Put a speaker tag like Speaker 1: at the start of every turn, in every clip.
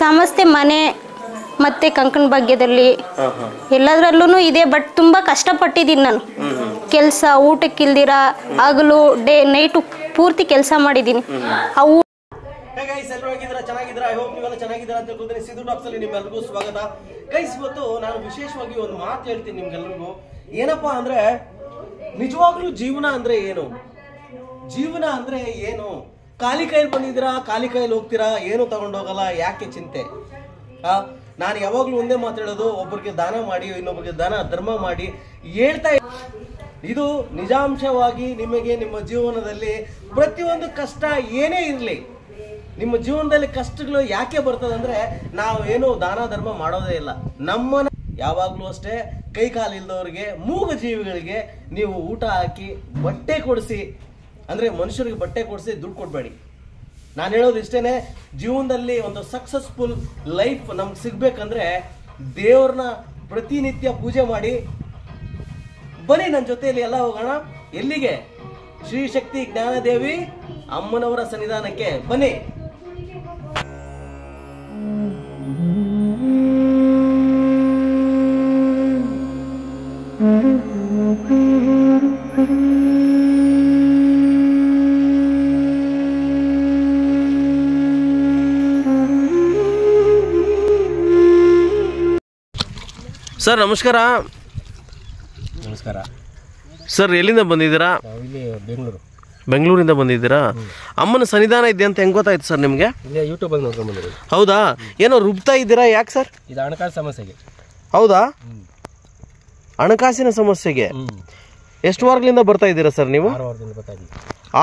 Speaker 1: ಸಮಸ್ಯೆ ಮನೆ ಮತ್ತೆ ಕಂಕಣ ಭಾಗ್ಯದಲ್ಲಿ ಎಲ್ಲದರಲ್ಲೂ ಇದೆ. ಬಟ್ ತುಂಬಾ ಕಷ್ಟಪಟ್ಟಿದ್ದೀನಿ ನಾನು. ಕೆಲಸ ಊಟಕ್ಕಿಲ್ದಿರ ಹಗಲು ನೈಟು ಪೂರ್ತಿ ಕೆಲಸ ಮಾಡಿದ್ದೀನಿ. ಅವು
Speaker 2: ಚೆನ್ನಾಗಿದ್ದೀರಾ? ಐ ಹೋಪ್ ನೀವೆಲ್ಲ ಚೆನ್ನಾಗಿದ್ದೀರಾ ಅಂತ ತಿಳ್ಕೊಳ್ತೀನಿ. ಸಿದ್ದು ಟಾಕ್ಸ್ ಅಲ್ಲಿ ನಿಮ್ಮೆಲ್ಲರಿಗೂ ಸ್ವಾಗತ. ಗೈಸ್, ಇವತ್ತು ನಾನು ವಿಶೇಷವಾಗಿ ಒಂದು ಮಾತು ಹೇಳ್ತೀನಿ ನಿಮ್ಗೆಲ್ಲರಿಗೂ. ಏನಪ್ಪಾ ಅಂದ್ರೆ, ನಿಜವಾಗ್ಲೂ ಜೀವನ ಅಂದ್ರೆ ಏನು? ಜೀವನ ಅಂದ್ರೆ ಏನು? ಖಾಲಿ ಕೈಯಲ್ಲಿ ಬಂದಿದ್ದೀರಾ, ಖಾಲಿ ಕೈಯಲ್ಲಿ ಹೋಗ್ತೀರಾ, ಏನು ತಗೊಂಡೋಗಲ್ಲ, ಯಾಕೆ ಚಿಂತೆ? ನಾನು ಯಾವಾಗ್ಲೂ ಒಂದೇ ಮಾತಾಡೋದು, ಒಬ್ಬರಿಗೆ ದಾನ ಮಾಡಿ ಇನ್ನೊಬ್ಬರಿಗೆ ಧರ್ಮ ಮಾಡಿ ಹೇಳ್ತಾ. ಇದು ನಿಜಾಂಶವಾಗಿ ನಿಮಗೆ ನಿಮ್ಮ ಜೀವನದಲ್ಲಿ ಪ್ರತಿಯೊಂದು ಕಷ್ಟ ಏನೇ ಇರಲಿ, ನಿಮ್ಮ ಜೀವನದಲ್ಲಿ ಕಷ್ಟಗಳು ಯಾಕೆ ಬರ್ತದೆ ಅಂದ್ರೆ, ನಾವು ಏನು ದಾನ ಧರ್ಮ ಮಾಡೋದೇ ಇಲ್ಲ. ನಮ್ಮನ್ನ ಯಾವಾಗ್ಲೂ ಅಷ್ಟೇ ಕೈ ಕಾಲು ಇಲ್ದವ್ರಿಗೆ, ಮೂಗ ಜೀವಿಗಳಿಗೆ ನೀವು ಊಟ ಹಾಕಿ ಬಟ್ಟೆ ಕೊಡಿಸಿ, ಅಂದ್ರೆ ಮನುಷ್ಯರಿಗೆ ಬಟ್ಟೆ ಕೊಡಿಸಿ ದುಡ್ಡು ಕೊಡ್ಬೇಡಿ. ನಾನು ಹೇಳೋದು ಇಷ್ಟೇನೆ, ಜೀವನದಲ್ಲಿ ಒಂದು ಸಕ್ಸಸ್ಫುಲ್ ಲೈಫ್ ನಮ್ಗೆ ಸಿಗ್ಬೇಕಂದ್ರೆ ದೇವ್ರನ್ನ ಪ್ರತಿನಿತ್ಯ ಪೂಜೆ ಮಾಡಿ. ಬನ್ನಿ ನನ್ನ ಜೊತೆಯಲ್ಲಿ ಎಲ್ಲ ಹೋಗೋಣ. ಎಲ್ಲಿಗೆ? ಶ್ರೀ ಶಕ್ತಿ ಜ್ಞಾನದೇವಿ ಅಮ್ಮನವರ ಸನ್ನಿಧಾನಕ್ಕೆ ಬನ್ನಿ. ಸರ್ ನಮಸ್ಕಾರ.
Speaker 3: ನಮಸ್ಕಾರ
Speaker 2: ಸರ್, ಎಲ್ಲಿಂದ ಬಂದಿದ್ದೀರಾ?
Speaker 3: ಇಲ್ಲಿ ಬೆಂಗಳೂರು.
Speaker 2: ಬೆಂಗಳೂರಿಂದ ಬಂದಿದ್ದೀರಾ? ಅಮ್ಮನ ಸನ್ನಿಧಾನ ಇದೆ ಅಂತ ಹೆಂಗ್ ಗೊತ್ತಾಯ್ತು ಸರ್ ನಿಮಗೆ?
Speaker 3: ಇಲ್ಲೇ ಯೂಟ್ಯೂಬಲ್ಲಿ ನೋಡ್ಕೊಂಡು ಬಂದಿರಿ.
Speaker 2: ಹೌದಾ? ಏನೋ ರುಬ್ತಾ ಇದ್ದೀರಾ, ಯಾಕೆ ಸರ್?
Speaker 3: ಇದು ಹಣಕಾಸು ಸಮಸ್ಯೆಗೆ.
Speaker 2: ಹೌದಾ? ಹಣಕಾಸಿನ ಸಮಸ್ಯೆಗೆ ಎಷ್ಟು ವಾರಗಳಿಂದ ಬರ್ತಾ ಇದ್ದೀರಾ ಸರ್ ನೀವು?
Speaker 3: 6 ವಾರದಿಂದ ಬರ್ತಾ ಇದ್ದೀವಿ.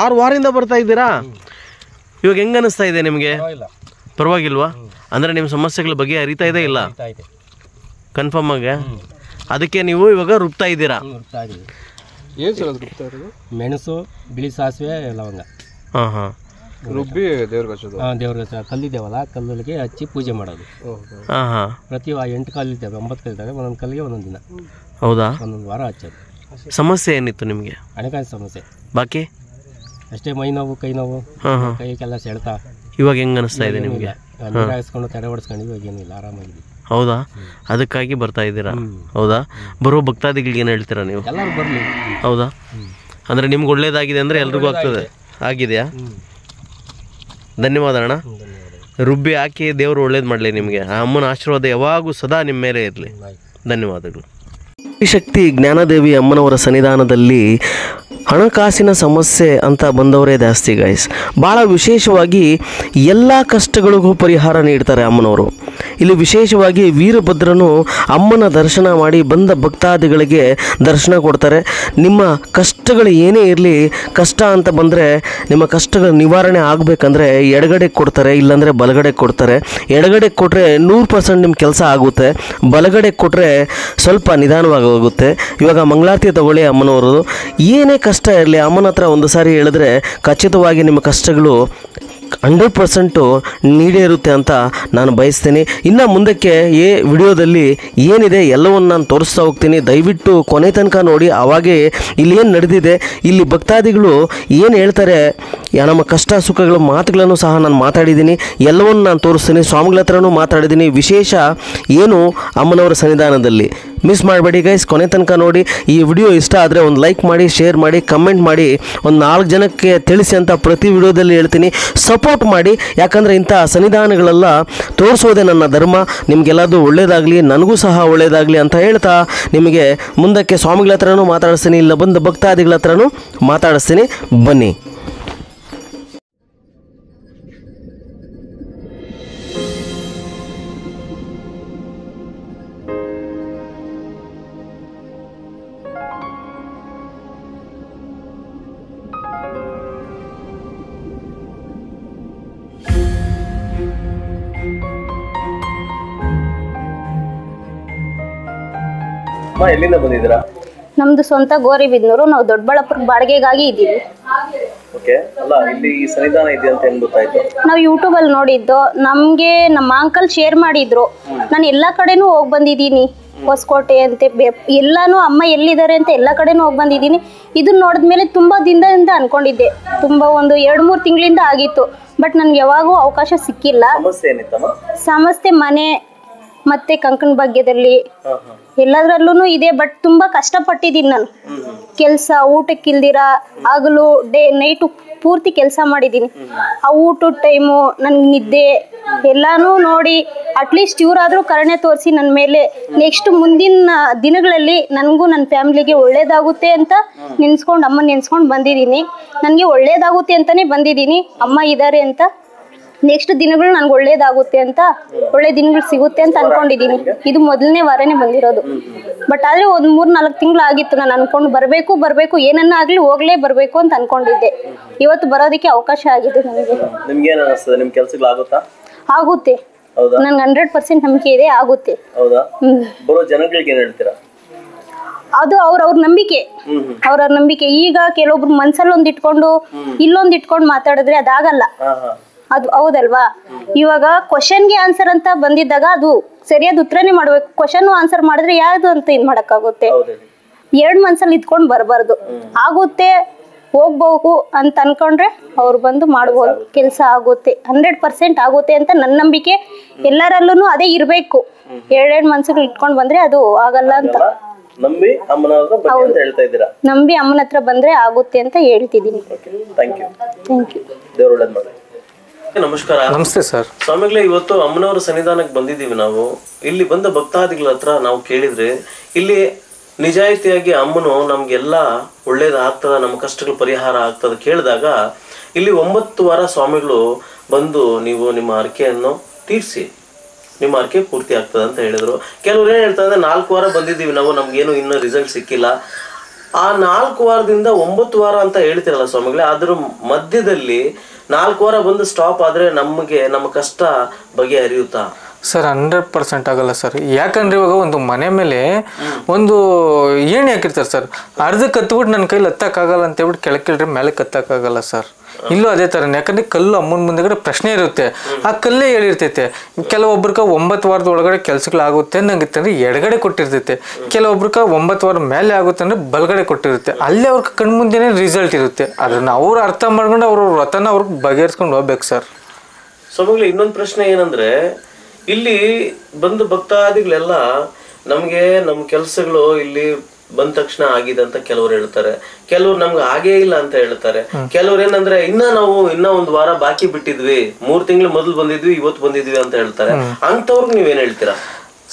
Speaker 2: 6 ವಾರದಿಂದ ಬರ್ತಾ ಇದ್ದೀರಾ? ಇವಾಗ ಹೆಂಗ ಅನಿಸ್ತಾ ಇದೆ ನಿಮಗೆ? ಪರವಾಗಿಲ್ವಾ? ಅಂದ್ರೆ ನಿಮ್ಮ ಸಮಸ್ಯೆಗಳ ಬಗ್ಗೆ ಅರಿತಾ ಇದೆ ಇಲ್ಲ? ಕನ್ಫರ್ಮ್ ಆಗಿ ಅದಕ್ಕೆ ನೀವು ಇವಾಗ ರುಬ್ತಾ ಇದ್ದೀರಾ?
Speaker 3: ಏನು ಸರ್ ಅದು ರುಬ್ತಾ ಇರೋದು? ಮೆಣಸು, ಬಿಳಿ ಸಾಸಿವೆ, ಲವಂಗ
Speaker 2: ರುಬ್ಬಿ
Speaker 3: ದೇವ್ರಿಗೆ ಕಲ್ಲಿದ್ದೇವಲ್ಲ, ಕಲ್ಲಿಗೆ ಹಚ್ಚಿ ಪೂಜೆ ಮಾಡೋದು. ಪ್ರತಿ 8 ಕಲ್ಲಿದ್ದೇವೆ, 9 ಕಲ್ಲಿದ್ದಾವೆ. ಒಂದೊಂದು ಕಲ್ಲಿಗೆ ಒಂದೊಂದು ದಿನ.
Speaker 2: ಹೌದಾ?
Speaker 3: ಒಂದೊಂದು ವಾರ ಹಚ್ಚೋದು. ಸಮಸ್ಯೆ
Speaker 2: ಏನಿತ್ತು ನಿಮಗೆ?
Speaker 3: ಹಣಕಾಸು ಸಮಸ್ಯೆ.
Speaker 2: ಬಾಕಿ
Speaker 3: ಅಷ್ಟೇ, ಮೈ ನೋವು, ಕೈ ನೋವು, ಕೈಗೆಲ್ಲ ಸೆಳೆತ.
Speaker 2: ಇವಾಗ ಹೆಂಗ್ ಅನಿಸ್ತಾ ಇದೆ ನಿಮಗೆ?
Speaker 3: ನೀರು ಹಾಯಿಸ್ಕೊಂಡು ತಡೆ ಹೊಡಿಸ್ಕೊಂಡು ಇವಾಗ ಏನಿಲ್ಲ, ಆರಾಮಾಗಿದೆ.
Speaker 2: ಹೌದಾ? ಅದಕ್ಕಾಗಿ ಬರ್ತಾ ಇದ್ದೀರಾ? ಹೌದಾ? ಬರೋ ಭಕ್ತಾದಿಗಳಿಗೆ ಏನು ಹೇಳ್ತೀರಾ ನೀವು?
Speaker 3: ಎಲ್ಲರೂ ಬರಲಿ.
Speaker 2: ಹೌದಾ? ಅಂದರೆ ನಿಮ್ಗೆ ಒಳ್ಳೇದಾಗಿದೆ ಅಂದರೆ ಎಲ್ರಿಗೂ ಆಗ್ತದೆ. ಆಗಿದೆಯಾ? ಧನ್ಯವಾದ ಅಣ್ಣ. ರುಬ್ಬಿ ಹಾಕಿ ದೇವರು ಒಳ್ಳೇದು ಮಾಡಲಿ ನಿಮಗೆ. ಆ ಅಮ್ಮನ ಆಶೀರ್ವಾದ ಯಾವಾಗೂ ಸದಾ ನಿಮ್ಮ ಮೇಲೆ ಇರಲಿ. ಧನ್ಯವಾದಗಳು. ಶಕ್ತಿ ಜ್ಞಾನದೇವಿ ಅಮ್ಮನವರ ಸನ್ನಿಧಾನದಲ್ಲಿ ಹಣಕಾಸಿನ ಸಮಸ್ಯೆ ಅಂತ ಬಂದವರೇ ಜಾಸ್ತಿ ಗೈಸ್. ಭಾಳ ವಿಶೇಷವಾಗಿ ಎಲ್ಲ ಕಷ್ಟಗಳಿಗೂ ಪರಿಹಾರ ನೀಡ್ತಾರೆ ಅಮ್ಮನವರು. ಇಲ್ಲಿ ವಿಶೇಷವಾಗಿ ವೀರಭದ್ರನು ಅಮ್ಮನ ದರ್ಶನ ಮಾಡಿ ಬಂದ ಭಕ್ತಾದಿಗಳಿಗೆ ದರ್ಶನ ಕೊಡ್ತಾರೆ. ನಿಮ್ಮ ಕಷ್ಟಗಳು ಏನೇ ಇರಲಿ, ಕಷ್ಟ ಅಂತ ಬಂದರೆ ನಿಮ್ಮ ಕಷ್ಟಗಳ ನಿವಾರಣೆ ಆಗಬೇಕಂದ್ರೆ ಎಡಗಡೆ ಕೊಡ್ತಾರೆ, ಇಲ್ಲಾಂದರೆ ಬಲಗಡೆ ಕೊಡ್ತಾರೆ. ಎಡಗಡೆ ಕೊಟ್ಟರೆ 100% ನಿಮ್ಮ ಕೆಲಸ ಆಗುತ್ತೆ, ಬಲಗಡೆ ಕೊಟ್ಟರೆ ಸ್ವಲ್ಪ ನಿಧಾನವಾಗಿ ಹೋಗುತ್ತೆ. ಇವಾಗ ಮಂಗಳಾರತಿ ತಗೊಳ್ಳಿ ಅಮ್ಮನವರು. ಏನೇ ಕಷ್ಟ ಇರಲಿ, ಅಮ್ಮನ ಹತ್ರ ಒಂದು ಸಾರಿ ಹೇಳಿದ್ರೆ ಖಚಿತವಾಗಿ ನಿಮ್ಮ ಕಷ್ಟಗಳು 100% ನೀಡೇ ಇರುತ್ತೆ ಅಂತ ನಾನು ಬಯಸ್ತೀನಿ. ಇನ್ನು ಮುಂದಕ್ಕೆ ವಿಡಿಯೋದಲ್ಲಿ ಏನಿದೆ ಎಲ್ಲವನ್ನು ನಾನು ತೋರಿಸ್ತಾ ಹೋಗ್ತೀನಿ. ದಯವಿಟ್ಟು ಕೊನೆ ತನಕ ನೋಡಿ. ಆವಾಗೇ ಇಲ್ಲಿ ಏನು ನಡೆದಿದೆ, ಇಲ್ಲಿ ಭಕ್ತಾದಿಗಳು ಏನು ಹೇಳ್ತಾರೆ, ನಮ್ಮ ಕಷ್ಟ ಸುಖಗಳ ಮಾತುಗಳನ್ನು ಸಹ ನಾನು ಮಾತಾಡಿದ್ದೀನಿ. ಎಲ್ಲವನ್ನು ನಾನು ತೋರಿಸ್ತೀನಿ. ಸ್ವಾಮಿಗಳ ಹತ್ರನೂ ಮಾತಾಡಿದ್ದೀನಿ. ವಿಶೇಷ ಏನು ಅಮ್ಮನವರ ಸನ್ನಿಧಾನದಲ್ಲಿ ಮಿಸ್ ಮಾಡಬೇಡಿ ಗೈಸ್, ಕೊನೆ ತನಕ ನೋಡಿ. ಈ ವಿಡಿಯೋ ಇಷ್ಟ ಆದರೆ ಒಂದು ಲೈಕ್ ಮಾಡಿ, ಶೇರ್ ಮಾಡಿ, ಕಮೆಂಟ್ ಮಾಡಿ, ಒಂದು 4 ಜನಕ್ಕೆ ತಿಳಿಸಿ ಅಂತ ಪ್ರತಿ ವಿಡಿಯೋದಲ್ಲಿ ಹೇಳ್ತೀನಿ. ಸಪೋರ್ಟ್ ಮಾಡಿ, ಯಾಕಂದರೆ ಇಂಥ ಸನ್ನಿಧಾನಗಳೆಲ್ಲ ತೋರಿಸೋದೇ ನನ್ನ ಧರ್ಮ. ನಿಮಗೆಲ್ಲದು ಒಳ್ಳೆಯದಾಗಲಿ, ನನಗೂ ಸಹ ಒಳ್ಳೆಯದಾಗಲಿ ಅಂತ ಹೇಳ್ತಾ ನಿಮಗೆ ಮುಂದಕ್ಕೆ ಸ್ವಾಮಿಗಳ ಹತ್ರನೂ ಮಾತಾಡಿಸ್ತೀನಿ, ಇಲ್ಲ ಬಂದು ಭಕ್ತಾದಿಗಳ ಹತ್ರನೂ ಮಾತಾಡಿಸ್ತೀನಿ. ಬನ್ನಿ. ಎಲ್ಲಿಂದ ಬಂದಿದ್ದೀರಾ?
Speaker 1: ನಮ್ದು ಸ್ವಂತ ಗೋರಿಬಿದನೂರು. ನಾವು ದೊಡ್ಡಬಳ್ಳಾಪುರ ಬಾಡಿಗೆಗಾಗಿ ಇದ್ದೀವಿ.
Speaker 2: ಓಕೆ. ಅಲ್ಲ, ಇಲ್ಲಿ ಈ ಸನ್ನಿಧಾನ ಇದೆ ಅಂತ ಹೆಂಗ್ ಗೊತ್ತಾಯ್ತು?
Speaker 1: ನಾವು ಯೂಟ್ಯೂಬಲ್ಲಿ ನೋಡಿದ್ದು. ನಮಗೆ ನಮ್ಮ ಅಂಕಲ್ ಶೇರ್ ಮಾಡಿದ್ರು. ನಾನು ಎಲ್ಲ ಕಡೆನೂ ಹೋಗಿ ಬಂದಿದ್ದೀನಿ. ಹೊಸಕೋಟೆ ಅಂತೆ ಎಲ್ಲಾನು ಅಮ್ಮ ಎಲ್ಲಿದ್ದಾರೆ ಅಂತ ಎಲ್ಲ ಕಡೆನೂ ಹೋಗಿ ಬಂದಿದ್ದೀನಿ. ಇದನ್ನ ನೋಡಿದ್ಮೇಲೆ ತುಂಬ ದಿನದಿಂದ ಅನ್ಕೊಂಡಿದ್ದೆ, ತುಂಬ ಒಂದು 2-3 ತಿಂಗಳಿಂದ ಆಗಿತ್ತು. ಬಟ್ ನನಗೆ ಯಾವಾಗೂ ಅವಕಾಶ ಸಿಕ್ಕಿಲ್ಲ. ಸಮಸ್ಯೆ ಮನೆ ಮತ್ತೆ ಕಂಕಣ ಭಾಗ್ಯದಲ್ಲಿ ಎಲ್ಲದರಲ್ಲೂ ಇದೆ. ಬಟ್ ತುಂಬ ಕಷ್ಟಪಟ್ಟಿದ್ದೀನಿ ನಾನು. ಕೆಲಸ ಊಟಕ್ಕಿಲ್ದಿರ ಹಗಲು ನೈಟು ಪೂರ್ತಿ ಕೆಲಸ ಮಾಡಿದ್ದೀನಿ. ಆ ಊಟದ ಟೈಮು ನನಗೆ ನಿದ್ದೆ ಎಲ್ಲನೂ ನೋಡಿ ಅಟ್ಲೀಸ್ಟ್ ಇವರಾದರೂ ಕರುಣೆ ತೋರಿಸಿ ನನ್ನ ಮೇಲೆ ನೆಕ್ಸ್ಟ್ ಮುಂದಿನ ದಿನಗಳಲ್ಲಿ ನನಗೂ ನನ್ನ ಫ್ಯಾಮಿಲಿಗೆ ಒಳ್ಳೇದಾಗುತ್ತೆ ಅಂತ ನೆನೆಸ್ಕೊಂಡು ಅಮ್ಮ ನೆನೆಸ್ಕೊಂಡು ಬಂದಿದ್ದೀನಿ. ನನಗೆ ಒಳ್ಳೇದಾಗುತ್ತೆ ಅಂತಲೇ ಬಂದಿದ್ದೀನಿ. ಅಮ್ಮ ಇದ್ದಾರೆ ಅಂತ ನೆಕ್ಸ್ಟ್ ದಿನಗಳು ನನಗೆ ಒಳ್ಳೇದಾಗುತ್ತೆ ಅಂತ, ಒಳ್ಳೆ ದಿನಗಳು ಸಿಗುತ್ತೆ ಅಂತ ಅನ್ಕೊಂಡಿದ್ದೀನಿ. ಇದು ಮೊದಲನೇ ವಾರನೇ ಬಂದಿರೋದು. ಬಟ್ ಆದರೆ ಒಂದು 3-4 ತಿಂಗಳು ಆಗಿತ್ತು ನಾನು ಅನ್ಕೊಂಡು ಬರಬೇಕು ಏನನ್ನ ಆಗಲಿ ಹೋಗ್ಲೇ ಬರಬೇಕು ಅಂತ ಅನ್ಕೊಂಡಿದ್ದೆ. ಇವತ್ತು ಬರೋದಕ್ಕೆ ಅವಕಾಶ ಆಗಿದೆ ನನಗೆ. ಆಗುತ್ತೆ, ನನ್ಗೆ 100% ನಂಬಿಕೆ ಇದೆ, ಆಗುತ್ತೆ. ಅದು ಅವ್ರವ್ರ ನಂಬಿಕೆ, ಅವ್ರವ್ರ ನಂಬಿಕೆ. ಈಗ ಕೆಲವೊಬ್ರು ಮನ್ಸಲ್ಲಿ ಒಂದ್ ಇಟ್ಕೊಂಡು ಇಲ್ಲೊಂದು ಇಟ್ಕೊಂಡು ಮಾತಾಡಿದ್ರೆ ಅದಾಗಲ್ಲ. ಅದು ಹೌದಲ್ವಾ? ಇವಾಗ ಕ್ವಶನ್ಗೆ ಆನ್ಸರ್ ಅಂತ ಬಂದಿದ್ದಾಗ ಅದು ಸರಿಯಾದ ಉತ್ತರನೇ ಮಾಡ್ಬೇಕು. ಕ್ವಶನ್ ಆನ್ಸರ್ ಮಾಡಿದ್ರೆ ಯಾವ್ದು ಅಂತ ಇದು ಮಾಡಕ್ಕಾಗುತ್ತೆ? 2 ಮನ್ಸಲ್ಲಿ ಇಟ್ಕೊಂಡು ಬರಬಾರ್ದು. ಆಗುತ್ತೆ, ಹೋಗ್ಬೇಕು ಅಂತ ಅನ್ಕೊಂಡ್ರೆ ಅವ್ರು ಬಂದು ಮಾಡ್ಬೋದು. ಕೆಲಸ ಆಗುತ್ತೆ, 100% ಆಗುತ್ತೆ ಅಂತ ನನ್ನ ನಂಬಿಕೆ. ಎಲ್ಲರಲ್ಲೂ ಅದೇ ಇರಬೇಕು. 2 ಮನ್ಸುಗಳು ಇಟ್ಕೊಂಡು ಬಂದ್ರೆ ಅದು ಆಗಲ್ಲ ಅಂತ
Speaker 2: ನಂಬಿ ಅಮ್ಮನ
Speaker 1: ಹತ್ರ ಬಂದ್ರೆ ಆಗುತ್ತೆ ಅಂತ ಹೇಳ್ತಿದ್ದೀನಿ.
Speaker 2: Thank you. ದೇವರು ಒಳ್ಳೇದು ಮಾಡಿ. ನಮಸ್ಕಾರ.
Speaker 3: ನಮಸ್ತೆ ಸರ್.
Speaker 2: ಸ್ವಾಮಿಗಳೇ, ಇವತ್ತು ಅಮ್ಮನವರ ಸನ್ನಿಧಾನಕ್ಕೆ ಬಂದಿದ್ದೀವಿ. ನಾವು ಇಲ್ಲಿ ಬಂದ ಭಕ್ತಾದಿಗಳ ಹತ್ರ ನಾವು ಕೇಳಿದ್ರೆ ಇಲ್ಲಿ ನಿಜಾಯಿತಿಯಾಗಿ ಅಮ್ಮನು ನಮ್ಗೆಲ್ಲ ಒಳ್ಳೇದಾಗ್ತದ, ನಮ್ಮ ಕಷ್ಟಗಳು ಪರಿಹಾರ ಆಗ್ತದ ಕೇಳಿದಾಗ ಇಲ್ಲಿ 9 ವಾರ ಸ್ವಾಮಿಗಳು ಬಂದು ನೀವು ನಿಮ್ಮ ಅರ್ಕೆಯನ್ನು ತೀರಿಸಿ ನಿಮ್ಮ ಅರ್ಕೆ ಪೂರ್ತಿ ಆಗ್ತದೆ ಅಂತ ಹೇಳಿದ್ರು. ಕೆಲವ್ರು ಏನ್ ಹೇಳ್ತಾ ಇದ್ದಾರೆ, 4 ವಾರ ಬಂದಿದ್ದೀವಿ ನಾವು, ನಮ್ಗೇನು ಇನ್ನೂ ರಿಸಲ್ಟ್ ಸಿಕ್ಕಿಲ್ಲ. ಆ 4 ವಾರದಿಂದ 9 ವಾರ ಅಂತ ಹೇಳ್ತಿರಲ್ಲ ಸ್ವಾಮಿಗಳೇ, ಅದ್ರ ಮಧ್ಯದಲ್ಲಿ 4 ವಾರ ಬಂದು ಸ್ಟಾಪ್ ಆದ್ರೆ ನಮಗೆ ನಮ್ಮ ಕಷ್ಟ ಬಗೆಹರಿಯುತ್ತಾ?
Speaker 4: ಸರ್ 100% ಆಗಲ್ಲ ಸರ್. ಯಾಕಂದ್ರೆ ಇವಾಗ ಒಂದು ಮನೆ ಮೇಲೆ ಒಂದು ಏಣಿ ಹಾಕಿರ್ತಾರೆ ಸರ್, ಅರ್ಧಕ್ಕೆ ಹತ್ಬಿಟ್ಟು ನನ್ನ ಕೈಲಿ ಹತ್ತಕ್ಕಾಗಲ್ಲ ಅಂತ ಹೇಳ್ಬಿಟ್ಟು ಕೆಳಗಿಳ್ರೆ ಮೇಲೆ ಹತ್ತಕ್ಕಾಗಲ್ಲ ಸರ್. ಇಲ್ಲೂ ಅದೇ ಥರ. ಯಾಕಂದ್ರೆ ಕಲ್ಲು ಅಮ್ಮನ ಮುಂದೆಗಡೆ ಪ್ರಶ್ನೆ ಇರುತ್ತೆ, ಆ ಕಲ್ಲೇ ಹೇಳಿರ್ತೈತೆ. ಕೆಲವೊಬ್ರಿಗೆ 9 ವಾರದ ಒಳಗಡೆ ಕೆಲಸಗಳಾಗುತ್ತೆ ಅನ್ನಂಗಿತ್ತೆ ಅಂದ್ರೆ ಎಡಗಡೆ ಕೊಟ್ಟಿರ್ತೈತೆ, ಕೆಲವೊಬ್ರಿಗೆ 9 ವಾರ ಮೇಲೆ ಆಗುತ್ತೆ ಅಂದ್ರೆ ಬಲಗಡೆ ಕೊಟ್ಟಿರುತ್ತೆ. ಅಲ್ಲೇ ಅವ್ರ ಕಣ್ಮುಂದೆನೇ ರಿಸಲ್ಟ್ ಇರುತ್ತೆ. ಅದನ್ನ ಅವ್ರು ಅರ್ಥ ಮಾಡ್ಕೊಂಡು ಅವ್ರ ವ್ರತನ ಅವ್ರಿಗೆ ಬಗೆಹರಿಸ್ಕೊಂಡು ಹೋಗ್ಬೇಕು ಸರ್.
Speaker 2: ಸ್ವಾಮಿಗಳೇ, ಇನ್ನೊಂದು ಪ್ರಶ್ನೆ ಏನಂದ್ರೆ, ಇಲ್ಲಿ ಬಂದು ಭಕ್ತಾದಿಗಳೆಲ್ಲ ನಮ್ಗೆ ನಮ್ಮ ಕೆಲಸಗಳು ಇಲ್ಲಿ ಬಂದ ತಕ್ಷಣ ಆಗಿದೆ ಅಂತ ಕೆಲವ್ರು ಹೇಳ್ತಾರೆ, ಕೆಲವ್ರು ನಮ್ಗೆ ಆಗೇ ಇಲ್ಲ ಅಂತ ಹೇಳ್ತಾರೆ. ಕೆಲವ್ರು ಏನಂದ್ರೆ ನಾವು 1 ವಾರ ಬಾಕಿ ಬಿಟ್ಟಿದ್ವಿ, 3 ತಿಂಗಳು ಮೊದಲು ಬಂದಿದ್ವಿ, ಇವತ್ತು ಬಂದಿದ್ವಿ ಅಂತ ಹೇಳ್ತಾರೆ. ಅಂತವ್ರಿಗೆ ನೀವೇನ್ ಹೇಳ್ತೀರಾ?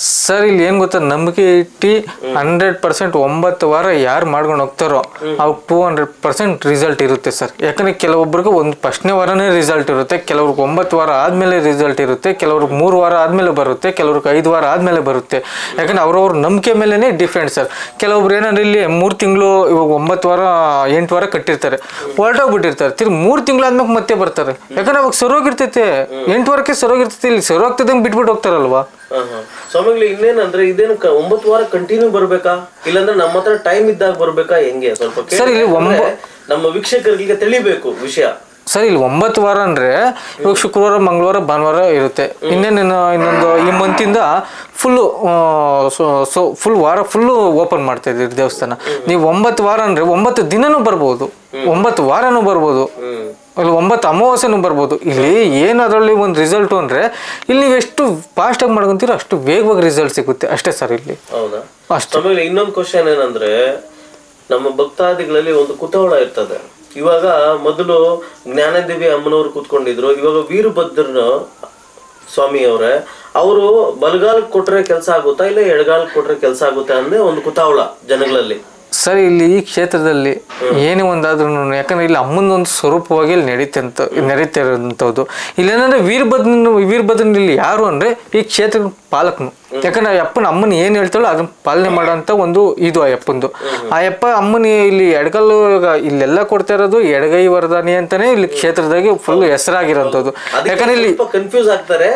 Speaker 4: ಸರ್ ಇಲ್ಲಿ ಏನ್ ಗೊತ್ತಾ, ನಂಬಿಕೆ ಇಟ್ಟು 100% 9 ವಾರ ಯಾರು ಮಾಡ್ಕೊಂಡು ಹೋಗ್ತಾರೋ ಅವ್ರಿಗೆ 200% ರಿಸಲ್ಟ್ ಇರುತ್ತೆ ಸರ್. ಯಾಕಂದ್ರೆ ಕೆಲವೊಬ್ರಿಗೆ ಒಂದು 1ನೇ ವಾರನೇ ರಿಸಲ್ಟ್ ಇರುತ್ತೆ, ಕೆಲವ್ರಿಗೆ 9 ವಾರ ಆದ್ಮೇಲೆ ರಿಸಲ್ಟ್ ಇರುತ್ತೆ, ಕೆಲವ್ರಿಗೆ 3 ವಾರ ಆದ್ಮೇಲೆ ಬರುತ್ತೆ, ಕೆಲವ್ರಿಗೆ 5 ವಾರ ಆದ್ಮೇಲೆ ಬರುತ್ತೆ. ಯಾಕಂದ್ರೆ ಅವ್ರವ್ರ ನಂಬಿಕೆ ಮೇಲೆನೆ ಡಿಫ್ರೆಂಟ್ ಸರ್. ಕೆಲವೊಬ್ರು ಏನಂದ್ರೆ ಇಲ್ಲಿ 3 ತಿಂಗಳು, ಇವಾಗ 9 ವಾರ 8 ವಾರ ಕಟ್ಟಿರ್ತಾರೆ, ಹೊರಟೋಗ್ಬಿಟ್ಟಿರ್ತಾರೆ, ತಿರ್ಗಿ 3 ತಿಂಗಳು ಆದ್ಮೇಲೆ ಮತ್ತೆ ಬರ್ತಾರೆ. ಯಾಕಂದ್ರೆ ಅವಾಗ ಸರೋಗಿರ್ತೈತೆ, 8 ವಾರಕ್ಕೆ ಸರೋಗಿರ್ತೈತೆ, ಇಲ್ಲಿ ಸರೋಗ್ತದಂಗೆ ಬಿಟ್ಬಿಟ್ಟು ಹೋಗ್ತಾರಲ್ವಾ.
Speaker 2: ಸ್ವಾಮಿಗಳು, ಇನ್ನೇನಂದ್ರೆ ಇದೇನು 9 ವಾರ ಕಂಟಿನ್ಯೂ ಬರ್ಬೇಕಾ, ಇಲ್ಲಾಂದ್ರೆ ನಮ್ಮ ಹತ್ರ ಟೈಮ್ ಇದ್ದಾಗ ಬರ್ಬೇಕಾ, ಹೆಂಗೆ ಸ್ವಲ್ಪ
Speaker 4: ಸರ್ ಇಲ್ಲಿ
Speaker 2: ನಮ್ಮ ವೀಕ್ಷಕರಿಗೆ ತಿಳಿಬೇಕು ವಿಷಯ.
Speaker 4: ಸರ್ ಇಲ್ಲಿ 9 ವಾರ ಅಂದ್ರೆ ಇವಾಗ ಶುಕ್ರವಾರ, ಮಂಗಳವಾರ, ಭಾನುವಾರ ಇರುತ್ತೆ. ಇನ್ನೊಂದು ಈ ಮಂತಿಂದ ಫುಲ್ ವಾರ ಫುಲ್ಲು ಓಪನ್ ಮಾಡ್ತಾ ಇದ್ದೀರಿ ದೇವಸ್ಥಾನ. ನೀವು 9 ವಾರ ಅಂದ್ರೆ 9 ದಿನನೂ ಬರ್ಬೋದು, 9 ವಾರನೂ ಬರ್ಬೋದು, ಇಲ್ಲಿ 9 ಅಮಾವಾಸ್ಯೆನೂ ಬರ್ಬೋದು. ಇಲ್ಲಿ ಏನು ಅದರಲ್ಲಿ ಒಂದು ರಿಸಲ್ಟು ಅಂದರೆ ಇಲ್ಲಿ ನೀವು ಎಷ್ಟು ಫಾಸ್ಟಾಗಿ ಮಾಡ್ಕೊಂತೀರೋ ಅಷ್ಟು ವೇಗವಾಗಿ ರಿಸಲ್ಟ್ ಸಿಗುತ್ತೆ ಅಷ್ಟೇ ಸರ್. ಇಲ್ಲಿ
Speaker 2: ಹೌದಾ? ಅಷ್ಟೇ. ಇನ್ನೊಂದು ಕ್ವಶನ್ ಏನಂದ್ರೆ, ನಮ್ಮ ಭಕ್ತಾದಿಗಳಲ್ಲಿ ಒಂದು ಕುತೂಹಲ ಇರ್ತದೆ. ಇವಾಗ ಮೊದಲು ಜ್ಞಾನದೇವಿ ಅಮ್ಮನವ್ರು ಕೂತ್ಕೊಂಡಿದ್ರು, ಇವಾಗ ವೀರಭದ್ರನ ಸ್ವಾಮಿ ಅವರೇ ಅವರು ಬಲಗಾಲಕ್ಕೆ ಕೊಟ್ರೆ ಕೆಲಸ ಆಗುತ್ತಾ ಇಲ್ಲ ಎಡಗಾಲಕ್ಕೆ ಕೊಟ್ರೆ ಕೆಲಸ ಆಗುತ್ತಾ ಅಂದ್ರೆ ಒಂದು ಕುತೂಹಲ ಜನಗಳಲ್ಲಿ.
Speaker 4: ಸರ್ ಇಲ್ಲಿ ಈ ಕ್ಷೇತ್ರದಲ್ಲಿ ಏನೇ ಒಂದಾದ್ರೂ, ಯಾಕಂದ್ರೆ ಇಲ್ಲಿ ಅಮ್ಮನೊಂದು ಸ್ವರೂಪವಾಗಿ ಇಲ್ಲಿ ನಡೀತಾ ಇರೋಂಥದ್ದು. ಇಲ್ಲೇನಂದ್ರೆ ವೀರಭದ್ರನ ಇಲ್ಲಿ ಯಾರು ಅಂದ್ರೆ ಈ ಕ್ಷೇತ್ರದ ಪಾಲಕನು. ಯಾಕಂದ್ರೆ ಅಮ್ಮನ ಏನು ಹೇಳ್ತಾಳೋ ಅದನ್ನ ಪಾಲನೆ ಮಾಡೋಂಥ ಒಂದು ಇದು ಅಯ್ಯಪ್ಪಂದು. ಅಮ್ಮನ ಇಲ್ಲಿ ಎಡಗಲ್ಲು ಇಲ್ಲೆಲ್ಲ ಕೊಡ್ತಾ ಇರೋದು ಎಡಗೈ ವರದಾನಿ ಅಂತಾನೆ ಇಲ್ಲಿ ಕ್ಷೇತ್ರದಾಗೆ ಫುಲ್ ಹೆಸರಾಗಿರೋಂಥದ್ದು. ಯಾಕಂದ್ರೆ ಇಲ್ಲಿ
Speaker 2: ಕನ್ಫ್ಯೂಸ್ ಆಗ್ತಾರೆ,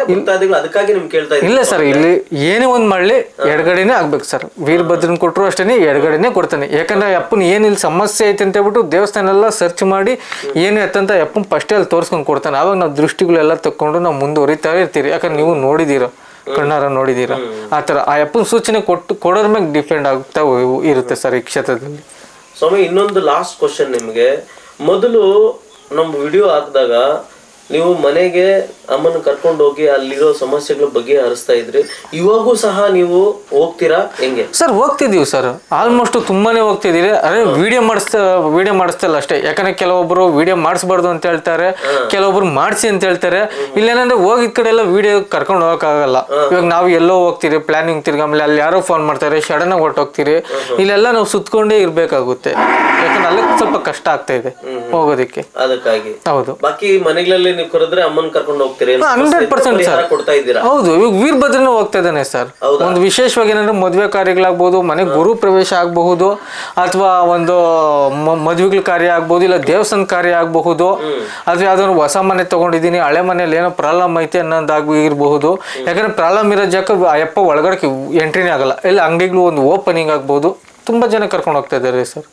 Speaker 2: ಅದಕ್ಕಾಗಿ ನಿಮ್ಗೆ ಕೇಳ್ತಾ ಇದ್ದೀನಿ.
Speaker 4: ಇಲ್ಲ ಸರ್, ಇಲ್ಲಿ ಏನೇ ಒಂದ್ ಮಾಡ್ಲಿ ಎಡಗಡೆನೆ ಆಗ್ಬೇಕು ಸರ್. ವೀರಭದ್ರನ್ ಕೊಟ್ಟರು ಅಷ್ಟೇ ಎಡಗಡೆನೆ ಕೊಡ್ತಾನೆ. ಯಾಕಂದ್ರೆ ಅಪ್ಪನ ಏನ್ ಇಲ್ಲಿ ಸಮಸ್ಯೆ ಐತೆ ಅಂತ ಹೇಳ್ಬಿಟ್ಟು ದೇವಸ್ಥಾನ ಎಲ್ಲ ಸರ್ಚ್ ಮಾಡಿ ಏನು ಎತ್ತಂತ ಅಪ್ಪನ ಫಸ್ಟೇ ಅಲ್ಲಿ ತೋರಿಸ್ಕೊಂಡು ಕೊಡ್ತಾನೆ. ಆವಾಗ ನಾವು ದೃಷ್ಟಿಗಳೆಲ್ಲ ತಕ್ಕೊಂಡು ನಾವು ಮುಂದುವರಿತಾ ಇರ್ತೀರಿ. ಯಾಕಂದ್ರೆ ನೀವು ನೋಡಿದೀರ ಕಣ್ಣಾರ ನೋಡಿದೀರಾ ಆ ಥರ ಆ ಅಪ್ಪನ ಸೂಚನೆ ಕೊಡೋದ್ರ ಮ್ಯಾಗ ಡಿಪೆಂಡ್ ಆಗ್ತಾ ಇರುತ್ತೆ ಸರ್ ಈ ಕ್ಷೇತ್ರದಲ್ಲಿ.
Speaker 2: ಸ್ವಾಮಿ, ಇನ್ನೊಂದು ಲಾಸ್ಟ್ ಕ್ವಶನ್ ನಿಮಗೆ. ಮೊದಲು ನಮ್ಮ ವಿಡಿಯೋ ಹಾಕಿದಾಗ ನೀವು ಮನೆಗೆ ಅಮ್ಮನ ಕರ್ಕೊಂಡು ಹೋಗಿ ಅಲ್ಲಿರೋ ಸಮಸ್ಯೆಗಳ ಬಗ್ಗೆ ಹರಿಸ್ತಾ ಇದ್ರಿ. ಇವಾಗೂ ಸಹ ನೀವು ಹೋಗ್ತೀರಾ ಹೆಂಗೆ?
Speaker 4: ಸರ್ ಹೋಗ್ತಿದೀವಿ ಸರ್, ಆಲ್ಮೋಸ್ಟ್ ತುಂಬಾನೇ ಹೋಗ್ತಿದೀವಿ. ಅದೇ ವಿಡಿಯೋ ಮಾಡಿಸ್ತಲ್ಲ ಅಷ್ಟೇ. ಯಾಕಂದ್ರೆ ಕೆಲವೊಬ್ರು ವಿಡಿಯೋ ಮಾಡಿಸ್ಬಾರ್ದು ಅಂತ ಹೇಳ್ತಾರೆ, ಕೆಲವೊಬ್ರು ಮಾಡಿಸಿ ಅಂತ ಹೇಳ್ತಾರೆ. ಇಲ್ಲೇನಂದ್ರೆ ಹೋಗಿದ್ ಕಡೆ ಎಲ್ಲ ವಿಡಿಯೋ ಕರ್ಕೊಂಡು ಹೋಗಕ್ಕಾಗಲ್ಲ. ಇವಾಗ ನಾವು ಎಲ್ಲೋ ಹೋಗ್ತೀರಿ ಪ್ಲಾನಿಂಗ್ ತಿರ್ಗಾಮೇಲೆ ಅಲ್ಲಿ ಯಾರೋ ಫೋನ್ ಮಾಡ್ತಾರೆ, ಸಡನ್ ಆಗಿ ಹೊರಟೋಗ್ತೀರಿ. ಇಲ್ಲೆಲ್ಲ ನಾವು ಸುತ್ಕೊಂಡೇ ಇರ್ಬೇಕಾಗುತ್ತೆ. ಯಾಕಂದ್ರೆ ಅಲ್ಲಿ ಸ್ವಲ್ಪ ಕಷ್ಟ ಆಗ್ತಾ ಇದೆ ಹೋಗೋದಕ್ಕೆ.
Speaker 2: ಅದಕ್ಕಾಗಿ
Speaker 4: ಹೌದು.
Speaker 2: ಬಾಕಿ ಮನೆಗಳಲ್ಲಿ ನೀವು ಕರೆದ್ರೆ ಅಮ್ಮನ್ ಕರ್ಕೊಂಡು ಹೋಗ್ತೀರಿ?
Speaker 4: 100% ಸರ್
Speaker 2: ಕೊಡ್ತಾ ಇದ್ದೀರಾ?
Speaker 4: ಹೌದು. ಇವಾಗ ವೀರಭದ್ರನ ಹೋಗ್ತಾ ಇದ್ದಾನೆ ಸರ್. ಒಂದು ವಿಶೇಷವಾಗಿ ಏನಂದ್ರೆ ಮದುವೆ ಕಾರ್ಯಗಳಾಗ್ಬೋದು, ಮನೆ ಗುರು ಪ್ರವೇಶ ಆಗಬಹುದು, ಅಥವಾ ಒಂದು ಮದುವೆಗಳ ಕಾರ್ಯ ಆಗ್ಬಹುದು, ಇಲ್ಲ ದೇವಸ್ಥಾನ ಕಾರ್ಯ ಆಗಬಹುದು, ಅಥವಾ ಯಾವ್ದಾದ್ರು ಹೊಸ ಮನೆ ತಗೊಂಡಿದ್ದೀನಿ, ಹಳೆ ಮನೇಲಿ ಏನೋ ಪ್ರಾಬ್ಲಮ್ ಐತೆ ಅನ್ನೋದಾಗಿರಬಹುದು. ಯಾಕಂದ್ರೆ ಪ್ರಾಬ್ಲಮ್ ಇರೋ ಜಾಗ ಅಯ್ಯಪ್ಪ ಒಳಗಡೆ ಎಂಟ್ರಿನೇ ಆಗಲ್ಲ. ಎಲ್ಲ ಅಂಗಡಿಗಳು ಒಂದು ಓಪನಿಂಗ್ ಆಗ್ಬಹುದು. ತುಂಬಾ ಜನ ಕರ್ಕೊಂಡು ಹೋಗ್ತಾ ಇದ್ದಾರೆ ಸರ್.